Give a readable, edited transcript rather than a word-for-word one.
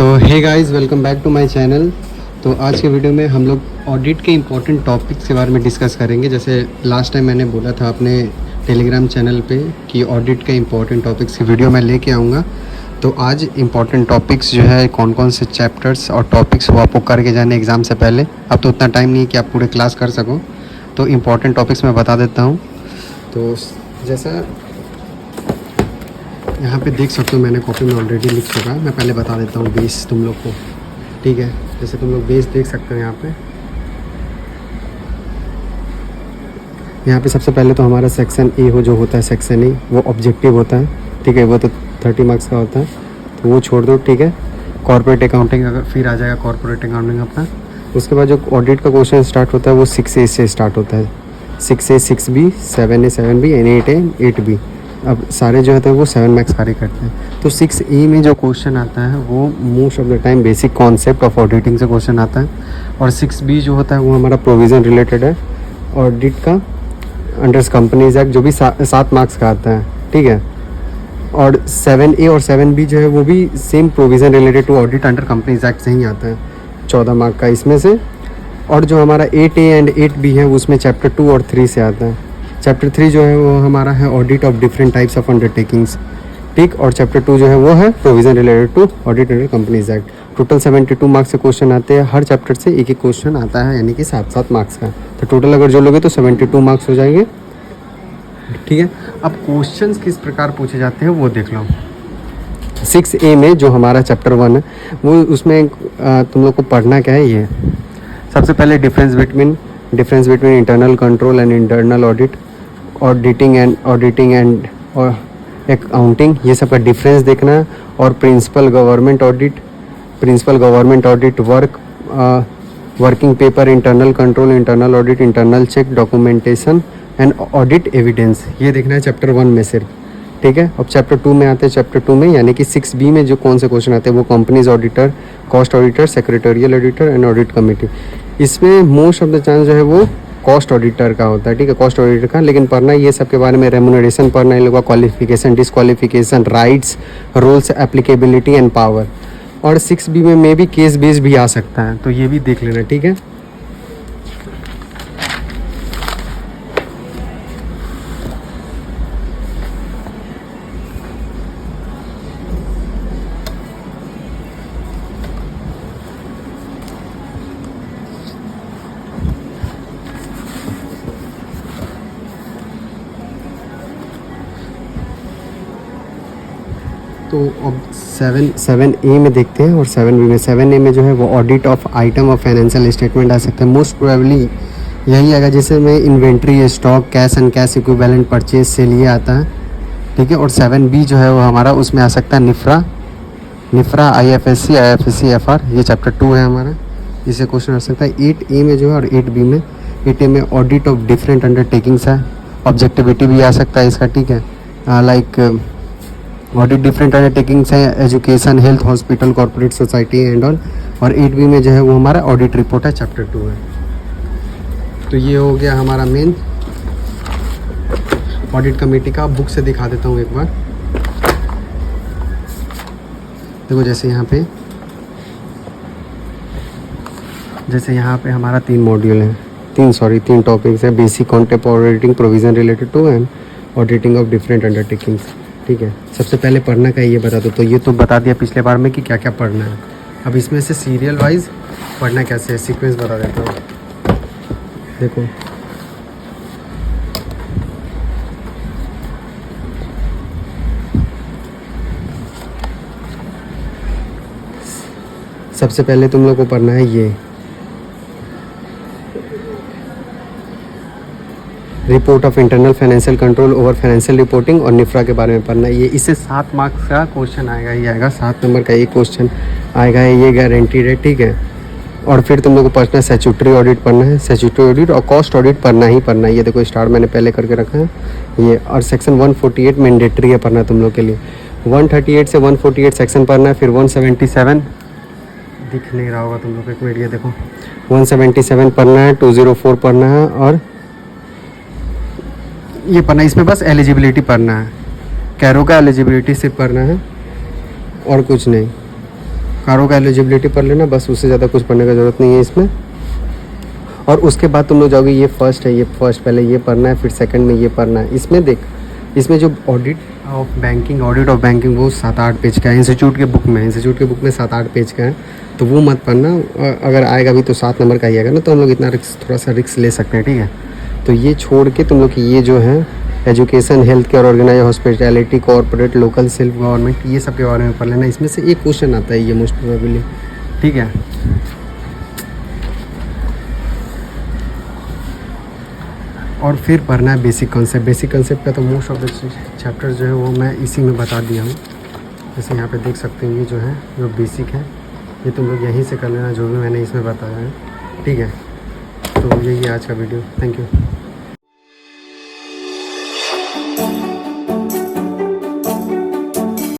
Hey guys, welcome back to my channel. तो आज के वीडियो में हम लोग ऑडिट के इम्पोर्टेंट टॉपिक्स के बारे में डिस्कस करेंगे। जैसे लास्ट टाइम मैंने बोला था अपने टेलीग्राम चैनल पे कि ऑडिट के इम्पोर्टेंट टॉपिक्स की वीडियो मैं लेके आऊँगा। तो आज इम्पोर्टेंट टॉपिक्स जो है कौन कौन से चैप्टर्स और टॉपिक्स वो आपको करके जाने एग्ज़ाम से पहले। अब तो उतना टाइम नहीं है कि आप पूरे क्लास कर सको, तो इम्पोर्टेंट टॉपिक्स मैं बता देता हूँ। तो जैसा यहाँ पे देख सकते हो, मैंने कॉपी में ऑलरेडी लिख चुका है। मैं पहले बता देता हूँ बेस तुम लोग को, ठीक है। जैसे तुम लोग बेस देख सकते हो यहाँ पे सबसे पहले तो हमारा सेक्शन ए हो जो होता है, सेक्शन ए वो ऑब्जेक्टिव होता है, ठीक है। वो तो 30 मार्क्स का होता है, तो वो छोड़ दो, ठीक है। कॉर्पोरेट अकाउंटिंग अगर फिर आ जाएगा, कॉर्पोरेट अकाउंटिंग अपना। उसके बाद जो ऑडिट का क्वेश्चन स्टार्ट होता है वो 6A से स्टार्ट होता है। 6A 6B, 7A 7B and 8A 8B। अब सारे जो होते हैं वो 7 मार्क्स कार्य करते हैं। तो 6A में जो क्वेश्चन आता है वो most of the time basic concept of auditing से क्वेश्चन आता है। और 6B जो होता है वो हमारा प्रोविज़न रिलेटेड है, ऑडिट का अंडर कंपनीज एक्ट, जो भी 7 मार्क्स का आता है, ठीक है। और 7A और 7B जो है वो भी same provision related to audit under Companies Act से ही आता है, 14 मार्क का इसमें से। और जो हमारा 8A एंड 8B है उसमें चैप्टर 2 और 3 से आता है। चैप्टर 3 जो है वो हमारा है audit of different types of undertakings, ठीक। और चैप्टर 2 जो है वो है provision related to audit under Companies Act. Total 72 marks के क्वेश्चन आते हैं, हर चैप्टर से एक एक क्वेश्चन आता है, यानी कि 7-7 मार्क्स का। तो टोटल अगर जो लोगे तो 72 मार्क्स हो जाएंगे, ठीक है। अब क्वेश्चंस किस प्रकार पूछे जाते हैं वो देख लो। 6A में जो हमारा चैप्टर 1 है वो उसमें तुम लोग को पढ़ना क्या है, ये सबसे पहले difference between internal control and internal audit, auditing and और अकाउंटिंग, ये सब का डिफरेंस देखना। और principle government audit, working paper, internal control, internal audit, internal check, documentation and audit evidence, ये देखना है चैप्टर 1 में सिर्फ, ठीक है। अब चैप्टर 2 में आते हैं, चैप्टर 2 में यानी कि 6B में जो कौन से क्वेश्चन आते हैं वो companies auditor, cost auditor, secretarial auditor and audit committee. इसमें मोस्ट ऑफ द चांस जो है वो कॉस्ट ऑडिटर का होता है, ठीक है, कॉस्ट ऑडिटर का। लेकिन पढ़ना ये सब के बारे में, रेम्यूनरेशन पढ़ना, इन लोगों का qualification, disqualification, rights, rules, applicability and power. और 6B में भी केस बेस भी आ सकता है, तो ये भी देख लेना, ठीक है। तो अब 7A में देखते हैं और 7B में। 7A में जो है वो audit of item of financial statement आ सकता है, मोस्ट प्रोबेबली यही आएगा, जैसे में inventory, stock, cash and cash equivalent, purchase से लिए आता है, ठीक है। और 7B जो है वो हमारा उसमें आ सकता है निफ्रा, IFSC, FR, ये चैप्टर 2 है हमारा, इससे क्वेश्चन आ सकता है। 8A में जो है और 8B में, 8A में ऑडिट ऑफ डिफरेंट अंडरटेकिंग्स है, ऑब्जेक्टिविटी भी आ सकता है इसका, ठीक है। लाइक ऑडिट डिफरेंट अंडरटेकिंग्स है, education, health, hospital, corporate society and all. और 8B में जो है वो हमारा ऑडिट रिपोर्ट है, चैप्टर 2 है। तो ये हो गया हमारा मेन ऑडिट कमेटी का। बुक से दिखा देता हूँ एक बार, देखो। जैसे यहाँ पे हमारा 3 मॉड्यूल है, 3 टॉपिक्स है। Basic concept auditing, provision related to and auditing of different undertakings, ठीक है। सबसे पहले पढ़ना का ये बता दो। तो ये तो बता दिया पिछले बार में कि क्या क्या पढ़ना है। अब इसमें से सीरियल वाइज पढ़ना कैसे है, सीक्वेंस बता देता हूँ, देखो। सबसे पहले तुम लोग को पढ़ना है ये report of internal financial control over financial reporting, और निफ्रा के बारे में पढ़ना है। ये इससे 7 मार्क्स का क्वेश्चन आएगा, ये आएगा 7 नंबर का एक क्वेश्चन आएगा, ये गारंटीड है, ठीक है। और फिर तुम लोग को पढ़ना है स्टैट्यूटरी ऑडिट पढ़ना है, स्टैट्यूटरी ऑडिट और कॉस्ट ऑडिट पढ़ना ही पढ़ना है। ये देखो स्टार्ट मैंने पहले करके रखा है ये। और सेक्शन 148 मैंडेटरी है पढ़ना तुम लोग के लिए। 138 से 148 सेक्शन पढ़ना है। फिर 177 दिख नहीं रहा होगा तुम लोग, एक मिनट, ये देखो 177 पढ़ना है, 204 पढ़ना है और ये पढ़ना। इसमें बस एलिजिबिलिटी पढ़ना है, कैरो का एलिजिबिलिटी सिर्फ पढ़ना है और कुछ नहीं। कारों का एलिजिबिलिटी पढ़ लेना बस, उससे ज़्यादा कुछ पढ़ने का ज़रूरत नहीं है इसमें। और उसके बाद तुम लोग जाओगे, ये फर्स्ट है, ये फर्स्ट पहले ये पढ़ना है, फिर सेकंड में ये पढ़ना है। इसमें देख, इसमें जो ऑडिट ऑफ बैंकिंग वो 7-8 पेज का है इंस्टीट्यूट के बुक में 7-8 पेज का है, तो वो मत पढ़ना। अगर आएगा भी तो 7 नंबर का ही आएगा ना, तो हम लोग इतना रिक्स, थोड़ा सा रिक्स ले सकते हैं, ठीक है। तो ये छोड़ के तुम लोग की ये जो है education, health care, organise, hospitality, corporate, local, self government, ये सब के बारे में पढ़ लेना। इसमें से एक क्वेश्चन आता है ये मोस्ट प्रोबेबली, ठीक है। और फिर पढ़ना है बेसिक कॉन्सेप्ट का तो मोस्ट ऑफ द चैप्टर जो है वो मैं इसी में बता दिया हूँ। जैसे यहाँ पे देख सकते हैं, ये जो है जो बेसिक है ये तुम लोग यहीं से कर लेना, जो भी मैंने इसमें बताया है, ठीक है। तो यही है आज का वीडियो, थैंक यू।